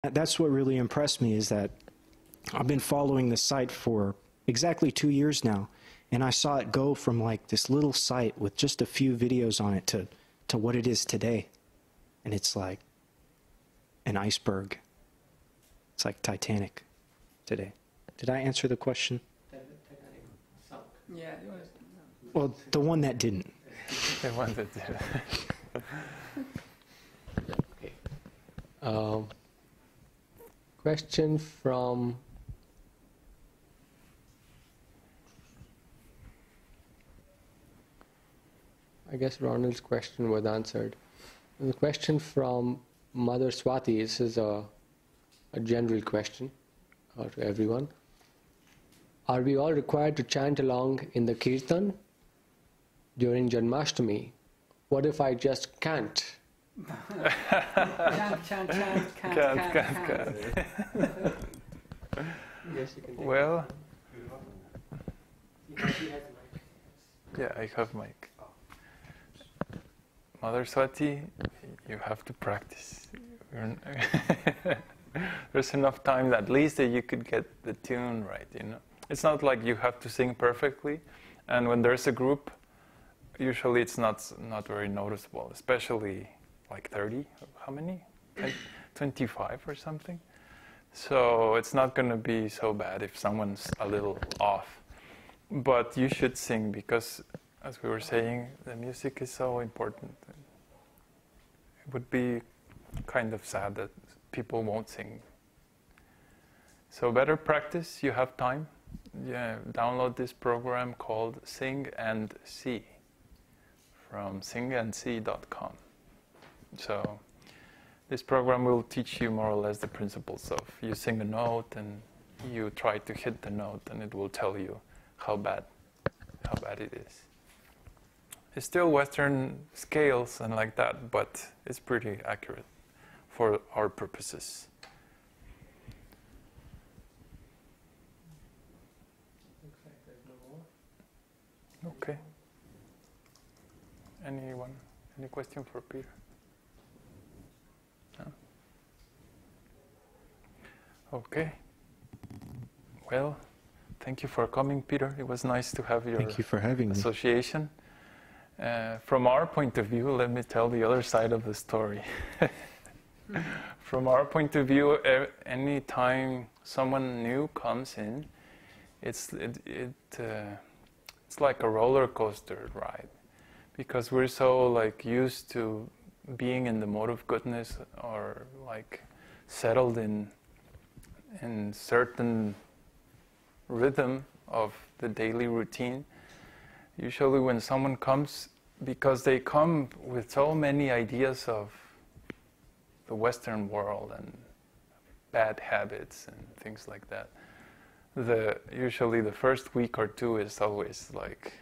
That's what really impressed me, is that I've been following the site for exactly 2 years now, and I saw it go from like this little site with just a few videos on it to what it is today. And it's like an iceberg. It's like Titanic today. Did I answer the question? Titanic sunk. Yeah. Well, the one that didn't. The one that didn't. Okay. Question from I guess Ronald's question was answered. The question from Mother Swati, this is a general question to everyone. Are we all required to chant along in the kirtan during Janmashtami? What if I just can't? Can't. Yes, you can take Well, He has mic. yeah, I have mic. Mother Swati, you have to practice. There's enough time that at least that you could get the tune right, you know. It's not like you have to sing perfectly, and when there's a group, usually it's not very noticeable, especially like 30, how many? Like 25 or something. So it's not going to be so bad if someone's a little off. But you should sing because, as we were saying, the music is so important. It would be kind of sad that people won't sing. So better practice, you have time. Yeah, download this program called Sing and See from singandsee.com. So this program will teach you more or less the principles of you sing a note and you try to hit the note and it will tell you how bad it is. It's still Western scales and like that, but it's pretty accurate for our purposes. Okay. Anyone? Any question for Peter? No? Okay. Well, thank you for coming, Peter. It was nice to have your Thank you for having me. association. From our point of view, let me tell the other side of the story. From our point of view, any time someone new comes in, it's like a roller coaster ride, because we're so like used to being in the mode of goodness or like settled in certain rhythm of the daily routine. Usually when someone comes, because they come with so many ideas of the Western world and bad habits and things like that, usually the first week or two is always like,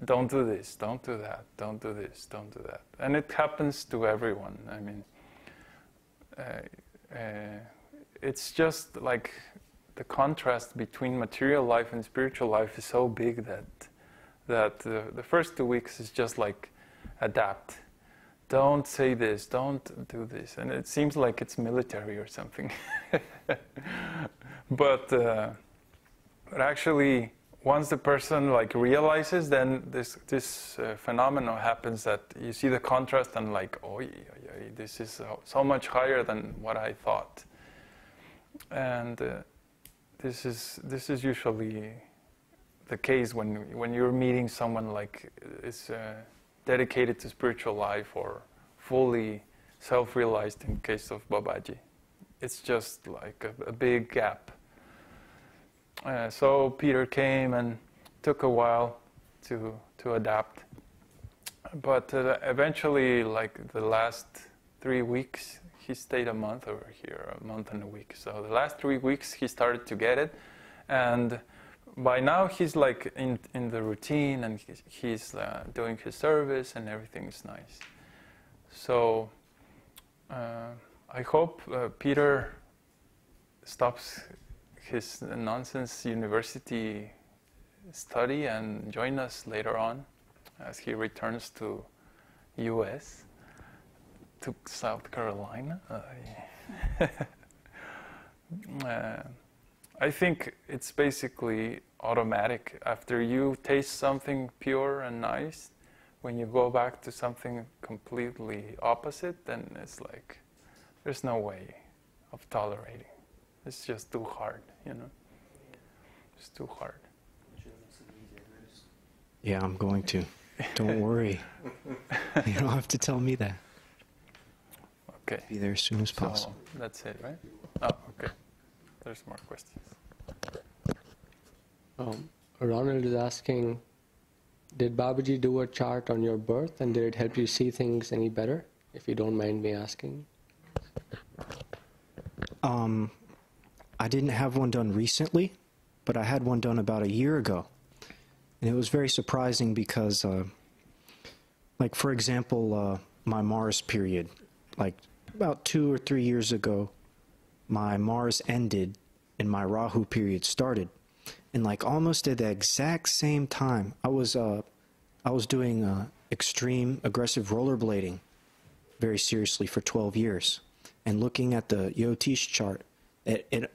don't do this, don't do that, don't do this, don't do that. And it happens to everyone. I mean, it's just like the contrast between material life and spiritual life is so big that the first 2 weeks is just like adapt. Don't say this, don't do this. And it seems like it's military or something. But actually, once the person like realizes, then this phenomenon happens that you see the contrast and like, oh, this is so much higher than what I thought. And this is usually the case when you're meeting someone like is dedicated to spiritual life or fully self-realized in case of Babaji. It's just like a big gap. So Peter came and took a while to adapt. But eventually, like the last 3 weeks, he stayed a month over here, a month and a week. So the last 3 weeks, he started to get it. And by now, he's like in the routine and he's doing his service and everything is nice. So I hope Peter stops his nonsense university study and join us later on as he returns to US, to South Carolina. I think it's basically automatic. After you taste something pure and nice, when you go back to something completely opposite, then it's like there's no way of tolerating. It's just too hard, you know. It's too hard. Yeah, I'm going to. Don't worry. You don't have to tell me that. Okay. Be there as soon as possible. So that's it, right? Oh, okay. There's more questions. Ronald is asking, did Babaji do a chart on your birth, and did it help you see things any better? If you don't mind me asking. I didn't have one done recently, but I had one done about a year ago. And it was very surprising because, like, for example, my Mars period, like about 2 or 3 years ago, my Mars ended and my Rahu period started. And like almost at the exact same time, I was doing extreme aggressive rollerblading very seriously for 12 years. And looking at the Yotish chart, it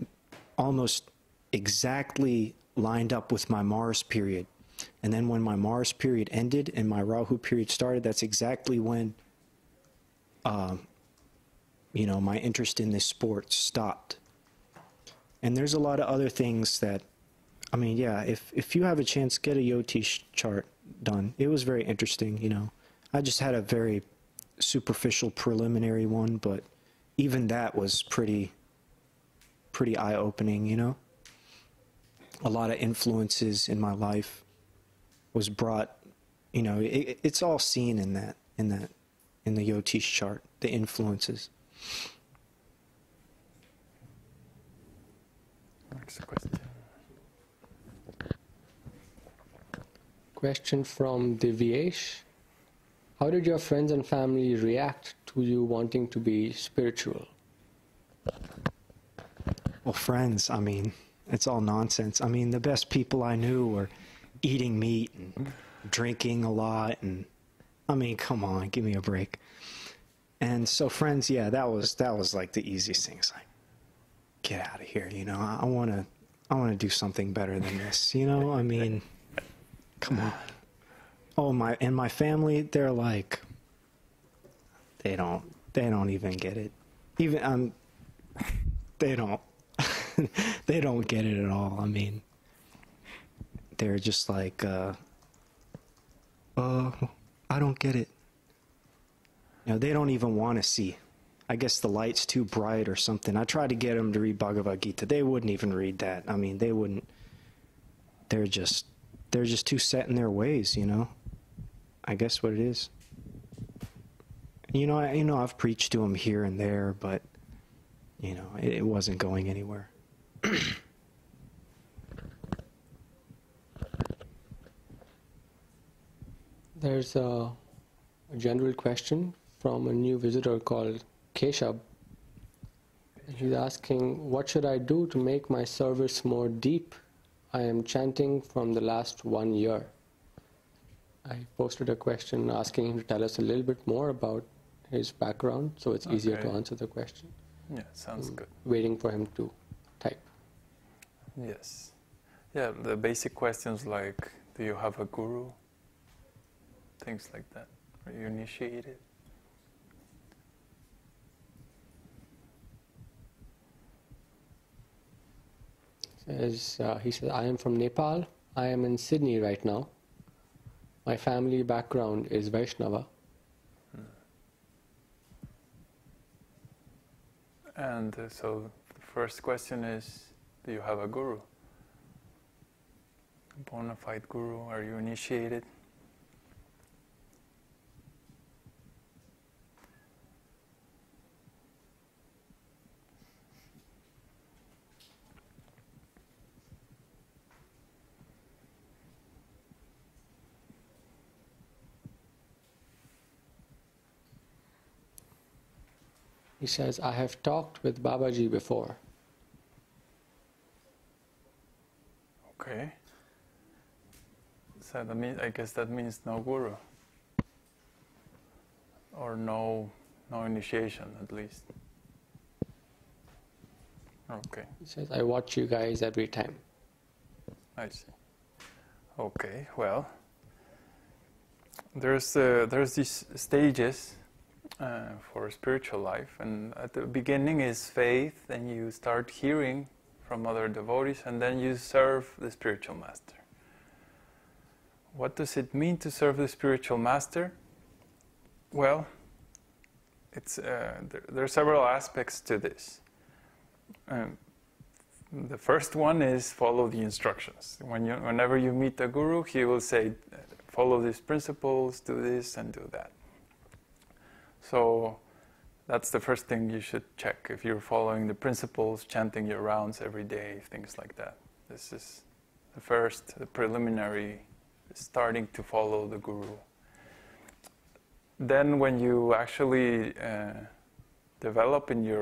almost exactly lined up with my Mars period. And then when my Mars period ended and my Rahu period started, that's exactly when, you know, my interest in this sport stopped. And there's a lot of other things that, I mean, yeah, if you have a chance, get a Yotish chart done. It was very interesting, you know. I just had a very superficial preliminary one, but even that was pretty eye-opening, you know. A lot of influences in my life was brought, you know, it's all seen in the Yotish chart, the influences. Next question. Question from Divyesh. How did your friends and family react to you wanting to be spiritual? Well, friends, I mean, it's all nonsense. I mean, the best people I knew were eating meat and drinking a lot, and I mean, come on, give me a break. And so friends, yeah, that was like the easiest thing. It's like, get out of here, you know. I want to do something better than this, you know. I mean, come on. Oh, my family, they're like, they don't even get it. Even they don't they don't get it at all. I mean, they're just like, I don't get it. You know, they don't even want to see. I guess the light's too bright or something. I tried to get them to read Bhagavad-gītā. They wouldn't even read that. I mean, they wouldn't. They're just too set in their ways, you know. I guess what it is. You know, I've preached to them here and there, but you know, it wasn't going anywhere. There's a general question from a new visitor called Keshab. He's asking, what should I do to make my service more deep? I am chanting from the last 1 year. I posted a question asking him to tell us a little bit more about his background, so it's easier to answer the question. Yeah, sounds good. Waiting for him to type. Yes. Yeah, the basic questions like, do you have a guru? Things like that. Are you initiated? He says, I am from Nepal. I am in Sydney right now. My family background is Vaishnava. And so the first question is, do you have a guru? A bona fide guru? Are you initiated? He says, I have talked with Babaji before. Okay. So I guess that means no guru. Or no initiation, at least. Okay. He says, I watch you guys every time. I see. Okay, well, there's these stages for spiritual life, and at the beginning is faith, then you start hearing from other devotees, and then you serve the spiritual master. What does it mean to serve the spiritual master? Well, there are several aspects to this. The first one is follow the instructions. Whenever you meet the guru, he will say, follow these principles, do this and do that. So that's the first thing you should check, if you're following the principles, chanting your rounds every day, things like that. This is the preliminary, starting to follow the guru. Then when you actually develop in your